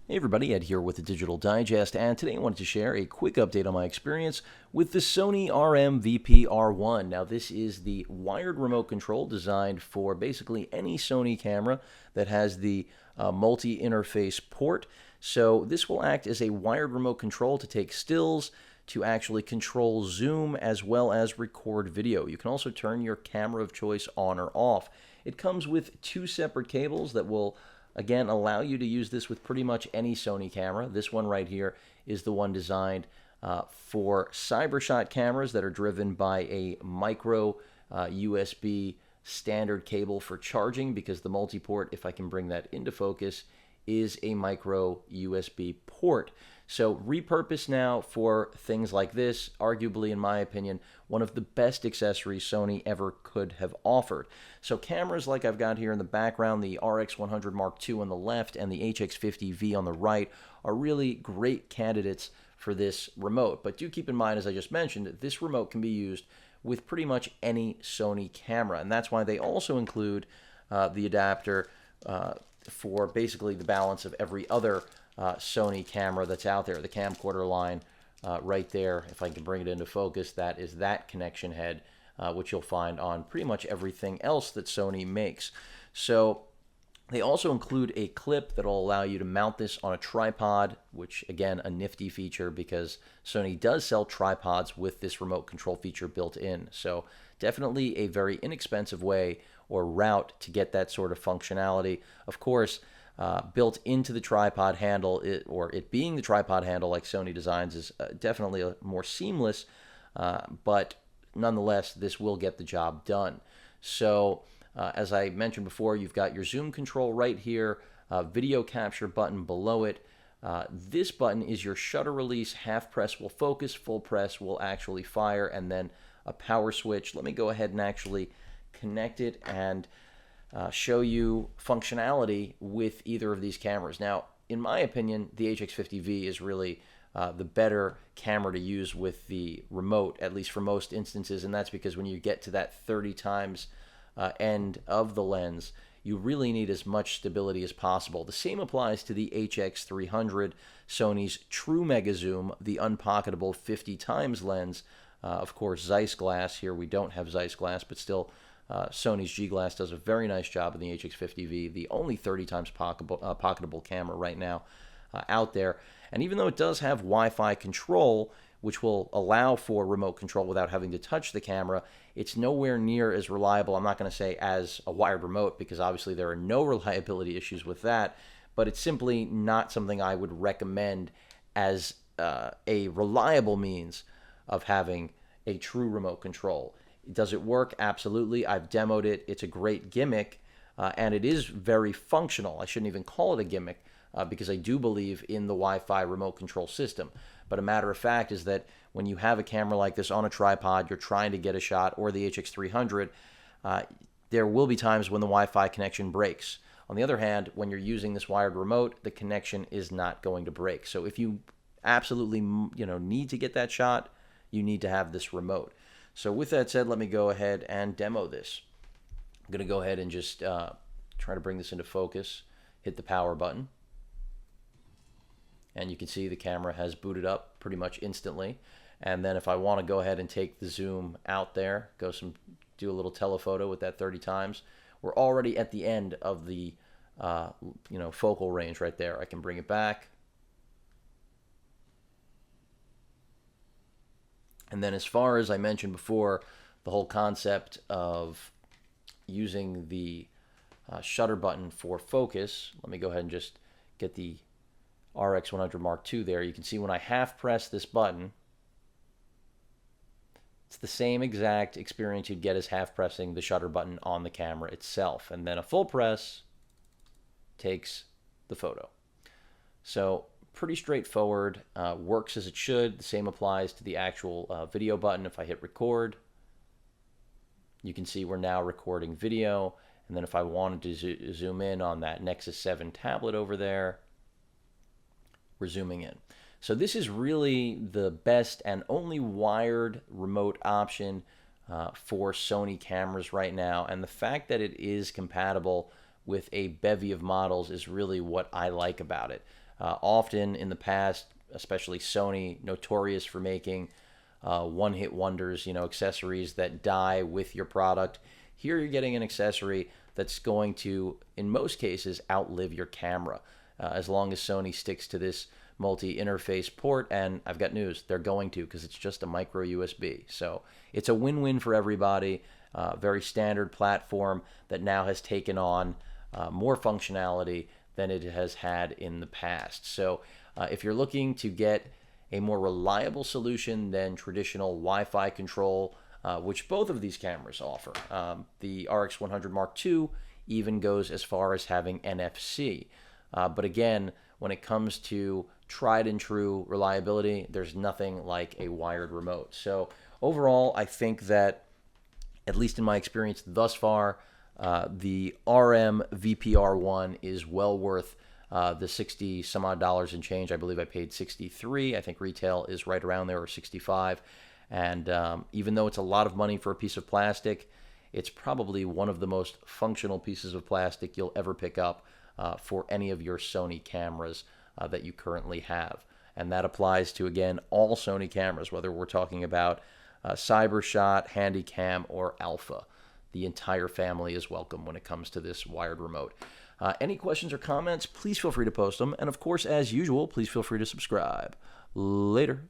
Hey everybody, Ed here with the Digital Digest, and today I wanted to share a quick update on my experience with the Sony RM-VPR1. Now this is the wired remote control designed for basically any Sony camera that has the multi-interface port. So this will act as a wired remote control to take stills, to actually control zoom, as well as record video. You can also turn your camera of choice on or off. It comes with two separate cables that will again allow you to use this with pretty much any Sony camera. This one right here is the one designed for cybershot cameras that are driven by a micro USB standard cable for charging, because the multi-port, if I can bring that into focus, is a micro USB port. So repurposed now for things like this, arguably, in my opinion, one of the best accessories Sony ever could have offered. So cameras like I've got here in the background, the RX100 Mark II on the left and the HX50V on the right, are really great candidates for this remote. But do keep in mind, as I just mentioned, that this remote can be used with pretty much any Sony camera. And that's why they also include the adapter for basically the balance of every other Sony camera that's out there. The camcorder line right there, if I can bring it into focus, that is that connection head, which you'll find on pretty much everything else that Sony makes. So they also include a clip that will allow you to mount this on a tripod, which again, a nifty feature because Sony does sell tripods with this remote control feature built in. So definitely a very inexpensive way or route to get that sort of functionality. Of course, built into the tripod handle, it being the tripod handle like Sony designs, is definitely more seamless, but nonetheless, this will get the job done. So as I mentioned before, you've got your zoom control right here, video capture button below it. This button is your shutter release. Half press will focus, full press will actually fire, and then a power switch. Let me go ahead and actually connect it and show you functionality with either of these cameras. Now, in my opinion, the HX50V is really the better camera to use with the remote, at least for most instances, and that's because when you get to that 30 times end of the lens, you really need as much stability as possible. The same applies to the HX300, Sony's true mega zoom, the unpocketable 50 times lens. Of course, Zeiss glass. Here we don't have Zeiss glass, but still Sony's G Glass does a very nice job in the HX50V, the only 30 times pocketable camera right now out there. And even though it does have Wi-Fi control, which will allow for remote control without having to touch the camera, it's nowhere near as reliable. I'm not going to say as a wired remote, because obviously there are no reliability issues with that, but it's simply not something I would recommend as a reliable means of having a true remote control. Does it work? Absolutely. I've demoed it. It's a great gimmick, and it is very functional. I shouldn't even call it a gimmick because I do believe in the Wi-Fi remote control system. But a matter of fact is that when you have a camera like this on a tripod, you're trying to get a shot, or the HX300, there will be times when the Wi-Fi connection breaks. On the other hand, when you're using this wired remote, the connection is not going to break. So if you absolutely need to get that shot, you need to have this remote. So with that said, let me go ahead and demo this. I'm going to go ahead and just try to bring this into focus, hit the power button. And you can see the camera has booted up pretty much instantly. And then if I want to go ahead and take the zoom out there, do a little telephoto with that 30 times, we're already at the end of the focal range right there. I can bring it back. And then as far as I mentioned before, the whole concept of using the shutter button for focus, let me go ahead and just get the RX100 Mark II there. You can see when I half press this button, it's the same exact experience you'd get as half pressing the shutter button on the camera itself. And then a full press takes the photo. So pretty straightforward, works as it should. The same applies to the actual video button. If I hit record, you can see we're now recording video. And then if I wanted to zoom in on that Nexus 7 tablet over there, we're zooming in. So this is really the best and only wired remote option for Sony cameras right now. And the fact that it is compatible with a bevy of models is really what I like about it. Often in the past, especially Sony, notorious for making one-hit wonders, accessories that die with your product. Here you're getting an accessory that's going to, in most cases, outlive your camera, as long as Sony sticks to this multi-interface port. And I've got news, they're going to, because it's just a micro USB. So it's a win-win for everybody. Very standard platform that now has taken on more functionality than it has had in the past. So if you're looking to get a more reliable solution than traditional Wi-Fi control, which both of these cameras offer, the RX100 Mark II even goes as far as having NFC. But again, when it comes to tried and true reliability, there's nothing like a wired remote. So overall, I think that, at least in my experience thus far, the RM-VPR1 is well worth the 60 some odd dollars and change. I believe I paid 63. I think retail is right around there, or 65. And even though it's a lot of money for a piece of plastic, it's probably one of the most functional pieces of plastic you'll ever pick up for any of your Sony cameras that you currently have. And that applies to, again, all Sony cameras, whether we're talking about CyberShot, Handycam, or Alpha. The entire family is welcome when it comes to this wired remote. Any questions or comments, please feel free to post them. And of course, as usual, please feel free to subscribe. Later.